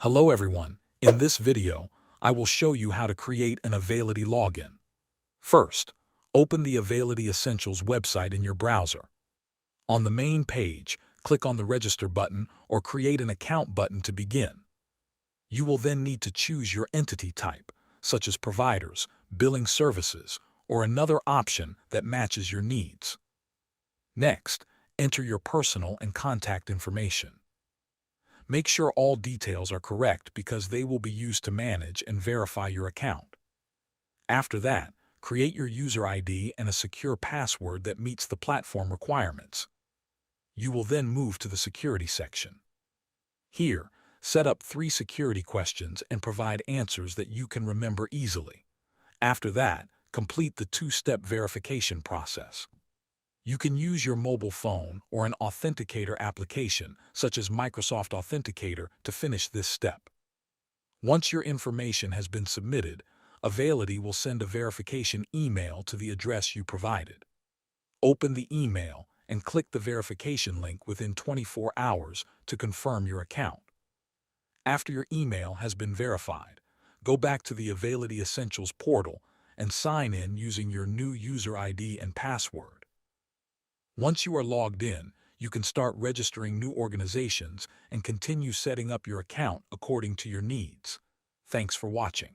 Hello everyone. In this video, I will show you how to create an Availity login. First, open the Availity Essentials website in your browser. On the main page, click on the Register button or Create an Account button to begin. You will then need to choose your entity type, such as providers, billing services, or another option that matches your needs. Next, enter your personal and contact information. Make sure all details are correct because they will be used to manage and verify your account. After that, create your user ID and a secure password that meets the platform requirements. You will then move to the security section. Here, set up 3 security questions and provide answers that you can remember easily. After that, complete the 2-step verification process. You can use your mobile phone or an authenticator application, such as Microsoft Authenticator, to finish this step. Once your information has been submitted, Availity will send a verification email to the address you provided. Open the email and click the verification link within 24 hours to confirm your account. After your email has been verified, go back to the Availity Essentials portal and sign in using your new user ID and password. Once you are logged in, you can start registering new organizations and continue setting up your account according to your needs. Thanks for watching.